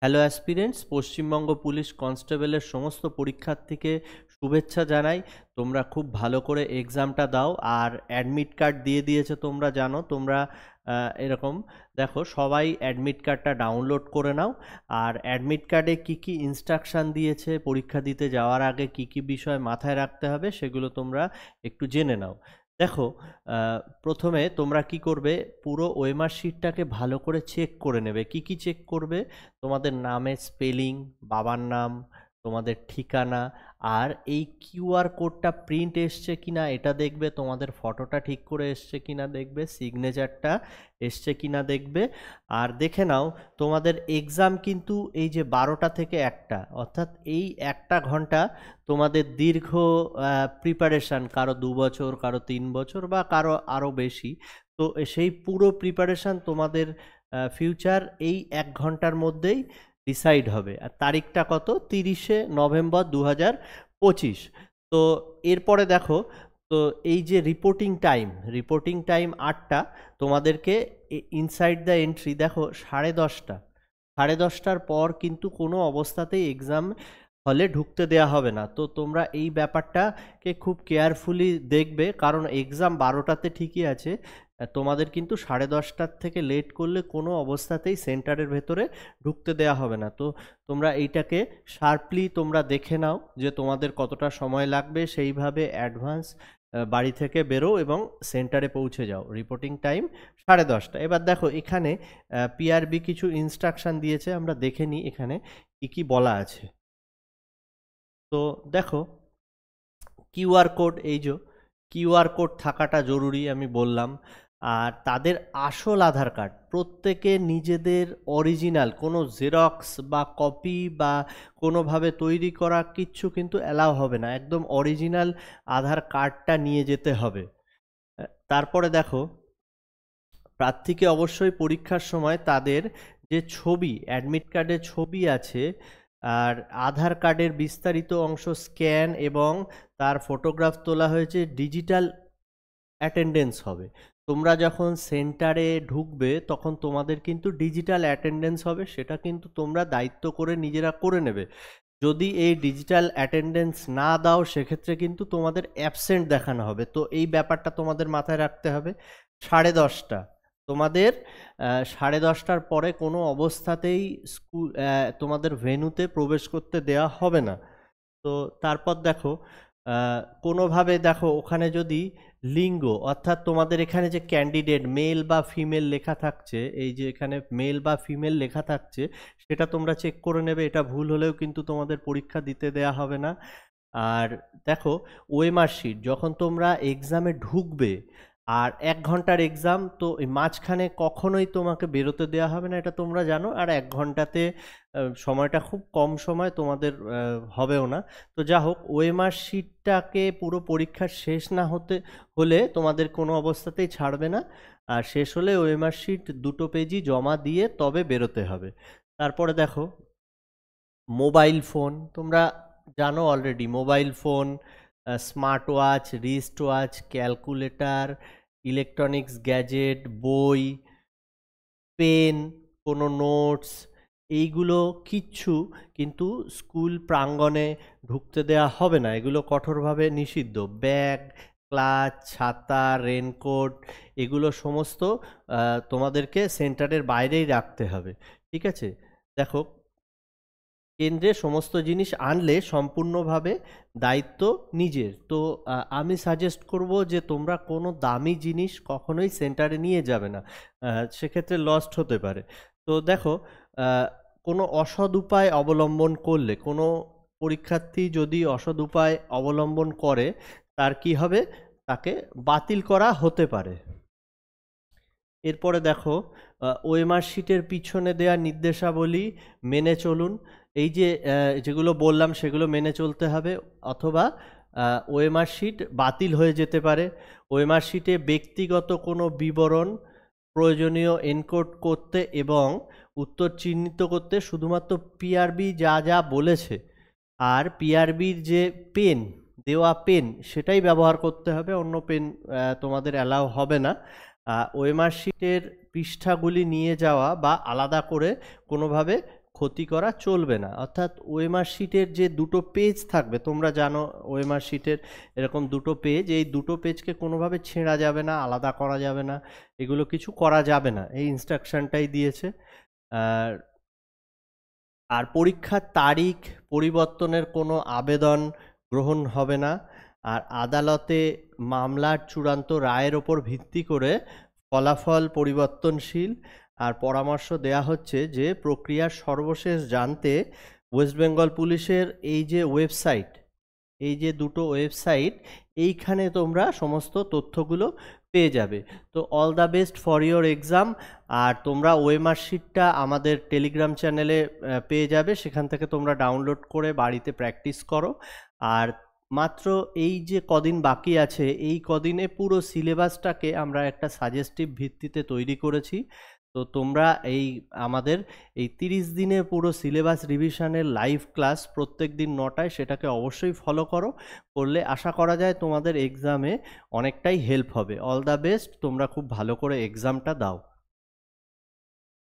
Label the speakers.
Speaker 1: Hello aspirants, Paschimbanga police কনস্টেবলের সমস্ত পরীক্ষার্থীকে শুভেচ্ছা জানাই। তোমরা খুব ভালো করে এক্সামটা দাও। আর অ্যাডমিট কার্ড দিয়ে দিয়েছে, তোমরা জানো। তোমরা এরকম দেখো, সবাই অ্যাডমিট কার্ডটা ডাউনলোড করে নাও। আর অ্যাডমিট কার্ডে কী কী ইনস্ট্রাকশান দিয়েছে, পরীক্ষা দিতে যাওয়ার আগে কী কী বিষয় মাথায় রাখতে হবে, সেগুলো তোমরা একটু জেনে নাও। দেখো, প্রথমে তোমরা কি করবে, পুরো ওএমআর শিটটাকে ভালো করে চেক করে নেবে। কি কি চেক করবে? তোমাদের নামের স্পেলিং, বাবার নাম, তোমাদের ঠিকানা, আর এই কিউআর কোডটা প্রিন্ট এসছে কিনা এটা দেখবে, তোমাদের ফটোটা ঠিক করে এসছে কিনা দেখবে, সিগনেচারটা এসছে কিনা দেখবে। আর দেখে নাও, তোমাদের এক্সাম কিন্তু এই যে 12টা থেকে 1টা, অর্থাৎ এই 1টা ঘন্টা তোমাদের দীর্ঘ প্রিপারেশান, কারো 2 বছর, কারো 3 বছর, বা কারো আরও বেশি। তো সেই পুরো প্রিপারেশান তোমাদের ফিউচার এই 1 ঘন্টার মধ্যেই ডিসাইড হবে। আর তারিখটা কত? 30শে নভেম্বর 2025। তো এরপরে দেখো, তো এই যে রিপোর্টিং টাইম 8টা, তোমাদেরকে ইনসাইড দ্য এন্ট্রি দেখো 10:30। 10:30টার পর কিন্তু কোনো অবস্থাতেই এক্সাম হলে ঢুকতে দেয়া হবে না। তো তোমরা এই ব্যাপারটাকে খুব কেয়ারফুলি দেখবে, কারণ এক্সাম 12টাতে ঠিকই আছে, তোমাদের কিন্তু 10:30টার থেকে লেট করলে কোনো অবস্থাতেই সেন্টারের ভেতরে ঢুকতে দেয়া হবে না। তো তোমরা এইটাকে শার্পলি তোমরা দেখে নাও যে তোমাদের কতটা সময় লাগবে, সেইভাবে অ্যাডভান্স বাড়ি থেকে বেরো এবং সেন্টারে পৌঁছে যাও। Reporting time 10:30। এবার দেখো, এখানে পিআরবি কিছু ইনস্ট্রাকশন দিয়েছে, আমরা দেখে নিই এখানে কি কি বলা আছে। তো দেখো, কিউআর কোড, এই যে কিউআর কোড থাকাটা জরুরি, আমি বললাম। আর তাদের আসল আধার কার্ড, প্রত্যেকে নিজেদের অরিজিনাল, কোনো জেরক্স বা কপি বা কোনোভাবে তৈরি করা কিচ্ছু কিন্তু অ্যালাউ হবে না, একদম অরিজিনাল আধার কার্ডটা নিয়ে যেতে হবে। তারপরে দেখো, প্রার্থীকে অবশ্যই পরীক্ষার সময় তাদের যে ছবি, অ্যাডমিট কার্ডে ছবি আছে, আর আধার কার্ডের বিস্তারিত অংশ স্ক্যান এবং তার ফটোগ্রাফ তোলা হয়েছে, ডিজিটাল অ্যাটেন্ডেন্স হবে। তোমরা যখন সেন্টারে ঢুকবে তখন তোমাদের কিন্তু ডিজিটাল অ্যাটেন্ডেন্স হবে, সেটা কিন্তু তোমরা দায়িত্ব করে নিজেরা করে নেবে। যদি এই ডিজিটাল অ্যাটেন্ডেন্স না দাও, সেক্ষেত্রে কিন্তু তোমাদের অ্যাবসেন্ট দেখানো হবে। তো এই ব্যাপারটা তোমাদের মাথায় রাখতে হবে। 10:30, তোমাদের 10:30টার পরে কোনো অবস্থাতেই স্কুল তোমাদের ভেন্যুতে প্রবেশ করতে দেওয়া হবে না। তো তারপর দেখো, কোনোভাবে দেখো ওখানে যদি লিঙ্গ, অর্থাৎ তোমাদের এখানে যে ক্যান্ডিডেট মেল বা ফিমেল লেখা থাকছে, এই যে এখানে মেল বা ফিমেল লেখা থাকছে, সেটা তোমরা চেক করে নেবে। এটা ভুল হলেও কিন্তু তোমাদের পরীক্ষা দিতে দেয়া হবে না। আর দেখো, ওএমআর শিট যখন তোমরা এক্সামে ঢুকবে, আর 1 ঘন্টার এক্সাম, তো এই মাঝখানে কখনোই তোমাকে বেরোতে দেওয়া হবে না, এটা তোমরা জানো। আর 1 ঘন্টাতে সময়টা খুব কম সময়, তোমাদের হবেও না। তো যা হোক, ওএমআর শিটটাকে পুরো পরীক্ষার শেষ না হলে তোমাদের কোনো অবস্থাতেই ছাড়বে না। আর শেষ হলে ওএমআর শিট 2টো পেজই জমা দিয়ে তবে বেরোতে হবে। তারপরে দেখো, মোবাইল ফোন, তোমরা জানো already, mobile phone, smart watch, wrist watch, calculator, electronics gadget, বই, পেন, কোনো নোটস, এইগুলো কিচ্ছু কিন্তু স্কুল প্রাঙ্গণে ঢুকতে দেওয়া হবে না, এগুলো কঠোরভাবে নিষিদ্ধ। ব্যাগ, ক্লাচ, ছাতা, রেনকোট, এগুলো সমস্ত তোমাদেরকে সেন্টারের বাইরেই রাখতে হবে, ঠিক আছে? দেখো, কেন্দ্রে সমস্ত জিনিস আনলে সম্পূর্ণভাবে দায়িত্ব নিজের। তো আমি সাজেস্ট করব যে তোমরা কোনো দামি জিনিস কখনোই সেন্টারে নিয়ে যাবে না, সেক্ষেত্রে লস্ট হতে পারে। তো দেখো, কোনো অসৎ উপায় অবলম্বন করলে, কোনো পরীক্ষার্থী যদি অসৎ উপায় অবলম্বন করে, তার কি হবে? তাকে বাতিল করা হতে পারে। এরপরে দেখো, ওএমআর শিটের পিছনে দেয়া নির্দেশাবলী মেনে চলুন। এই যে যেগুলো বললাম সেগুলো মেনে চলতে হবে, অথবা ওএমআর শিট বাতিল হয়ে যেতে পারে। ওএমআর শিটে ব্যক্তিগত কোনো বিবরণ প্রয়োজনীয় এনকোড করতে এবং উত্তর চিহ্নিত করতে শুধুমাত্র পিআরবি যা যা বলেছে, আর পিআরবির যে পেন, দেওয়া পেন, সেটাই ব্যবহার করতে হবে, অন্য পেন তোমাদের অ্যালাউ হবে না। ওএমআর শিটের পৃষ্ঠাগুলি নিয়ে যাওয়া বা আলাদা করে কোনোভাবে ক্ষতি করা চলবে না। অর্থাৎ ওএমআর শিটের যে দুটো পেজ থাকবে, তোমরা জানো ওএমআর শিটের এরকম দুটো পেজ, এই দুটো পেজকে কোনোভাবে ছেঁড়া যাবে না, আলাদা করা যাবে না, এগুলো কিছু করা যাবে না, এই ইনস্ট্রাকশনটাই দিয়েছে। আর আর পরীক্ষার তারিখ পরিবর্তনের কোনো আবেদন গ্রহণ হবে না। আর আদালতে মামলার চূড়ান্ত রায়ের ওপর ভিত্তি করে ফলাফল পরিবর্তনশীল। আর পরামর্শ দেয়া হচ্ছে যে প্রক্রিয়ার সর্বশেষ জানতে ওয়েস্ট বেঙ্গল পুলিশের এই যে ওয়েবসাইট, এই যে দুটো ওয়েবসাইট, এইখানে তোমরা সমস্ত তথ্যগুলো পেয়ে যাবে। তো all the best for your exam. আর তোমরা ওএমআর শিটটা আমাদের টেলিগ্রাম চ্যানেলে পেয়ে যাবে, সেখান থেকে তোমরা ডাউনলোড করে বাড়িতে প্র্যাকটিস করো। আর মাত্র এই যে কদিন বাকি আছে, এই কদিনে পুরো সিলেবাসটাকে আমরা একটা সাজেস্টিভ ভিত্তিতে তৈরি করেছি। তো তোমরা এই আমাদের এই 30 দিনের পুরো সিলেবাস রিভিশনের লাইভ ক্লাস প্রত্যেক দিন 9টায়, সেটাকে অবশ্যই ফলো করো। করলে আশা করা যায় তোমাদের এক্সামে অনেকটাই হেল্প হবে। অল দ্য বেস্ট, তোমরা খুব ভালো করে এক্সামটা দাও।